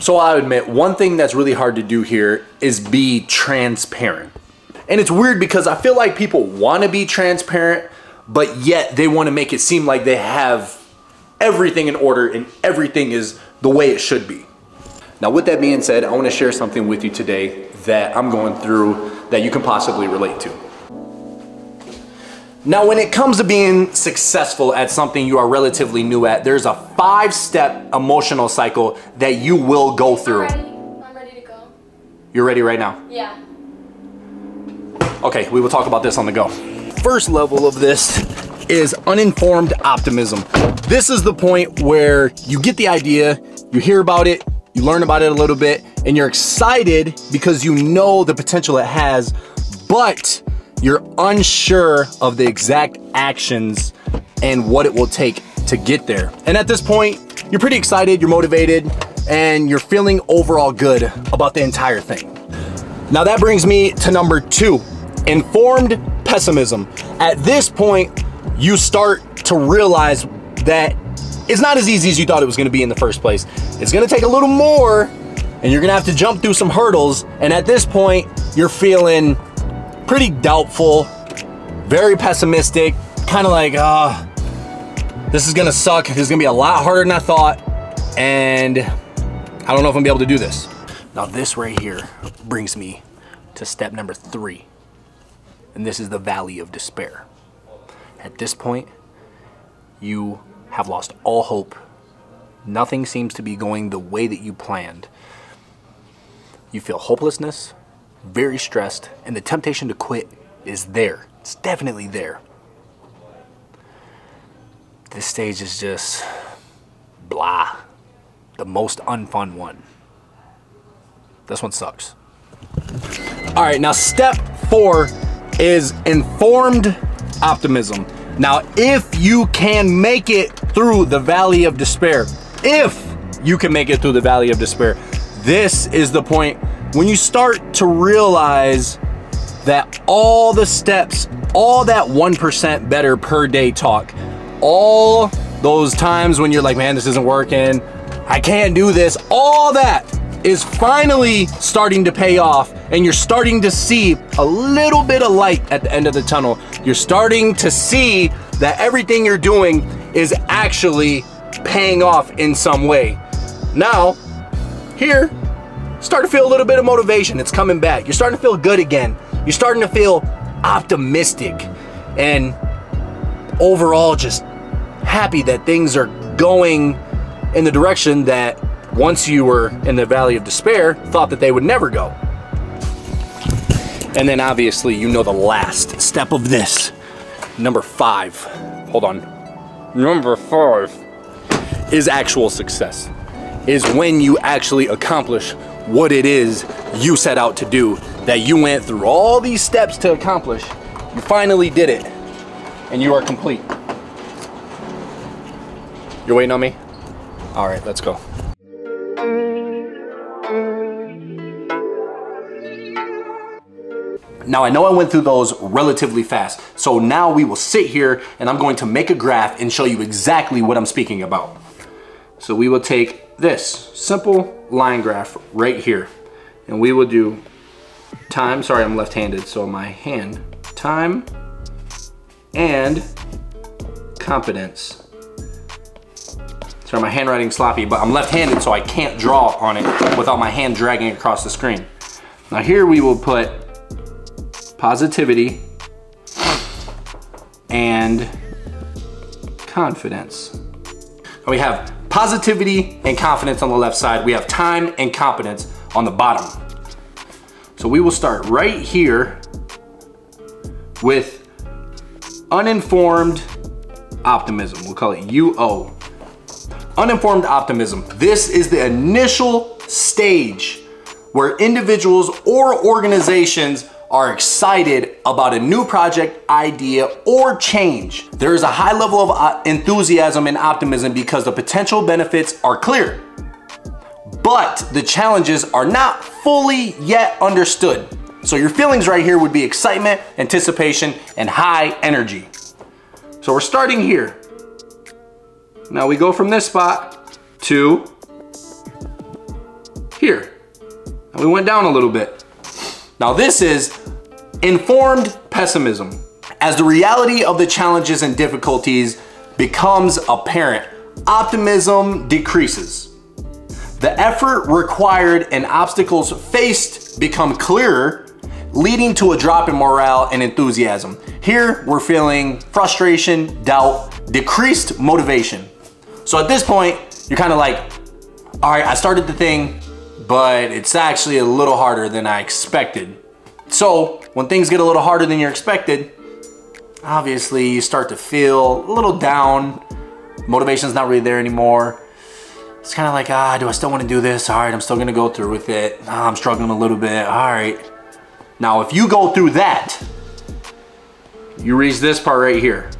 So I'll admit, one thing that's really hard to do here is be transparent. And it's weird because I feel like people want to be transparent, but yet they want to make it seem like they have everything in order and everything is the way it should be. Now, with that being said, I want to share something with you today that I'm going through that you can possibly relate to. Now, when it comes to being successful at something you are relatively new at, there's a 5-step emotional cycle that you will go through. I'm ready to go. You're ready right now? Yeah. Okay, we will talk about this on the go. First level of this is uninformed optimism. This is the point where you get the idea, you hear about it, you learn about it a little bit, and you're excited because you know the potential it has, but you're unsure of the exact actions and what it will take to get there. And at this point, you're pretty excited, you're motivated, and you're feeling overall good about the entire thing. Now that brings me to number 2, informed pessimism. At this point, you start to realize that it's not as easy as you thought it was gonna be in the first place. It's gonna take a little more, and you're gonna have to jump through some hurdles, and at this point, you're feeling pretty doubtful, very pessimistic, kind of like, this is gonna suck. This is gonna be a lot harder than I thought, and I don't know if I'm gonna be able to do this. Now this right here brings me to step number 3, and this is the valley of despair. At this point, you have lost all hope. Nothing seems to be going the way that you planned. You feel hopelessness, very stressed, and the temptation to quit is there. It's definitely there. This stage is just blah, the most unfun one. This one sucks. All right, now step 4 is informed optimism. Now, if you can make it through the valley of despair, this is the point when you start to realize that all the steps, all that 1% better per day talk, all those times when you're like, man, this isn't working, I can't do this, all that is finally starting to pay off, and you're starting to see a little bit of light at the end of the tunnel. You're starting to see that everything you're doing is actually paying off in some way. Now, here, start to feel a little bit of motivation. It's coming back. You're starting to feel good again. You're starting to feel optimistic and overall just happy that things are going in the direction that once you were in the valley of despair, thought that they would never go. And then obviously, you know the last step of this. Number 5, hold on. Number 5 is actual success. Is when you actually accomplish what it is you set out to do, that you went through all these steps to accomplish. You finally did it, and you are complete. You're waiting on me? All right, let's go. Now, I know I went through those relatively fast, so now we will sit here and I'm going to make a graph and show you exactly what I'm speaking about. So we will take this simple line graph right here, and we will do time, sorry, I'm left-handed, so my hand, time and confidence. Sorry, my handwriting's sloppy, but I'm left-handed, so I can't draw on it without my hand dragging across the screen. Now here we will put positivity and confidence. We have positivity and confidence on the left side. We have time and competence on the bottom. So we will start right here with uninformed optimism. We'll call it UO. Uninformed optimism. This is the initial stage where individuals or organizations are excited about a new project, idea, or change. There is a high level of enthusiasm and optimism because the potential benefits are clear, but the challenges are not fully yet understood. So your feelings right here would be excitement, anticipation, and high energy. So we're starting here. Now we go from this spot to we went down a little bit. Now this is informed pessimism. As the reality of the challenges and difficulties becomes apparent, optimism decreases. The effort required and obstacles faced become clearer, leading to a drop in morale and enthusiasm. Here, we're feeling frustration, doubt, decreased motivation. So at this point, you're kind of like, all right, I started the thing, but it's actually a little harder than I expected. So when things get a little harder than you're expected, obviously you start to feel a little down. Motivation's not really there anymore. It's kind of like, do I still want to do this? All right, I'm still gonna go through with it. I'm struggling a little bit, all right. Now, if you go through that, you reach this part right here.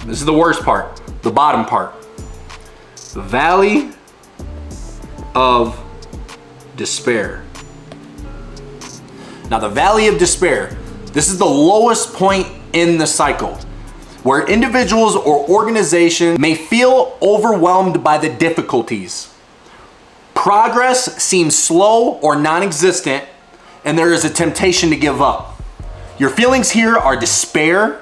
This is the worst part, the bottom part. The valley of despair. Now, the valley of despair, this is the lowest point in the cycle, where individuals or organizations may feel overwhelmed by the difficulties. Progress seems slow or non-existent, and there is a temptation to give up. Your feelings here are despair,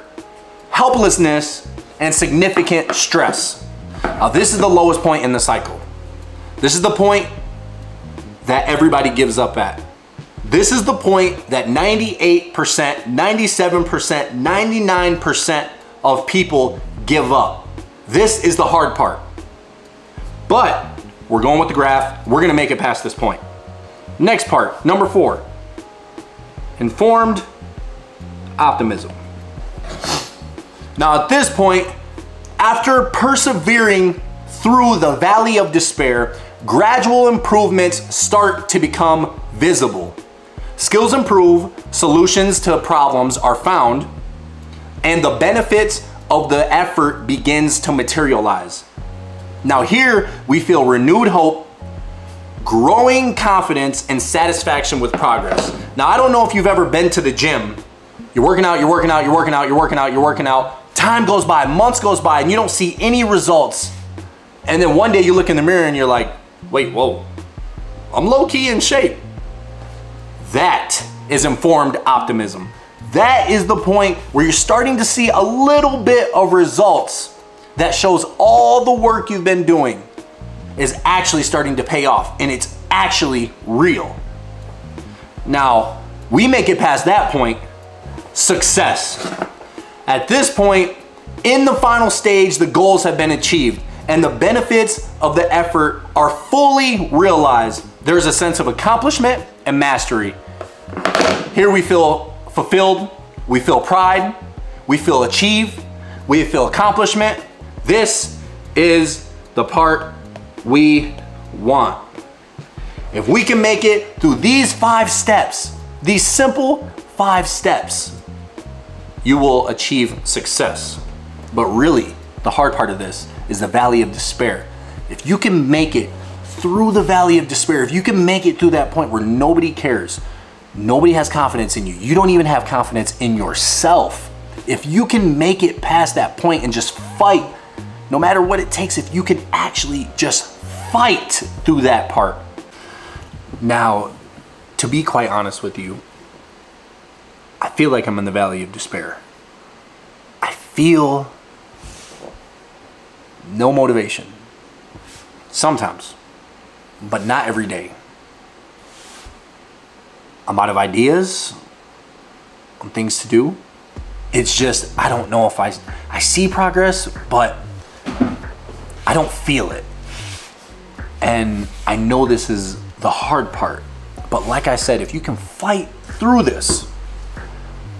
helplessness, and significant stress. Now, this is the lowest point in the cycle. This is the point that everybody gives up at. This is the point that 98%, 97%, 99% of people give up. This is the hard part. But we're going with the graph. We're gonna make it past this point. Next part, number 4, informed optimism. Now at this point, after persevering through the valley of despair, gradual improvements start to become visible. Skills improve, solutions to problems are found, and the benefits of the effort begins to materialize. Now here we feel renewed hope, growing confidence, and satisfaction with progress. Now I don't know if you've ever been to the gym. You're working out, you're working out, you're working out, you're working out, you're working out. Time goes by, months goes by, and you don't see any results. And then one day you look in the mirror and you're like, wait, whoa, I'm low-key in shape. That is informed optimism. That is the point where you're starting to see a little bit of results that shows all the work you've been doing is actually starting to pay off, and it's actually real. Now, we make it past that point, success. At this point, in the final stage, the goals have been achieved and the benefits of the effort are fully realized. There's a sense of accomplishment and mastery. Here we feel fulfilled, we feel pride, we feel achieved, we feel accomplishment. This is the part we want. If we can make it through these 5 steps, these simple 5 steps, you will achieve success. But really, the hard part of this is the valley of despair. If you can make it through the valley of despair, if you can make it through that point where nobody cares, nobody has confidence in you, you don't even have confidence in yourself. If you can make it past that point and just fight, no matter what it takes, if you can actually just fight through that part. Now, to be quite honest with you, I feel like I'm in the valley of despair. I feel no motivation. Sometimes, but not every day. I'm out of ideas on things to do. It's just, I don't know if I see progress, but I don't feel it. And I know this is the hard part. But like I said, if you can fight through this,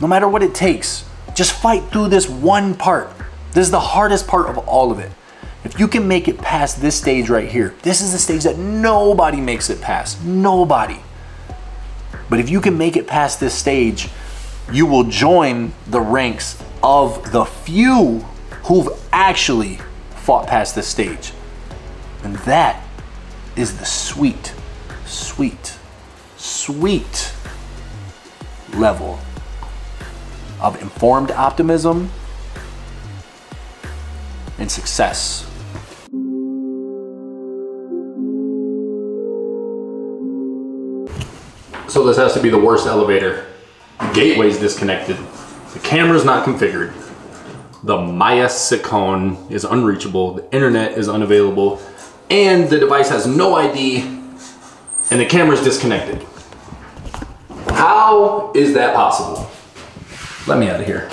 no matter what it takes, just fight through this one part. This is the hardest part of all of it. If you can make it past this stage right here, this is the stage that nobody makes it past, nobody. But if you can make it past this stage, you will join the ranks of the few who've actually fought past this stage. And that is the sweet, sweet, sweet level of informed optimism and success. So this has to be the worst elevator. The gateway's disconnected. The camera's not configured. The Maya Sicone is unreachable. The internet is unavailable. And the device has no ID. And the camera's disconnected. How is that possible? Let me out of here.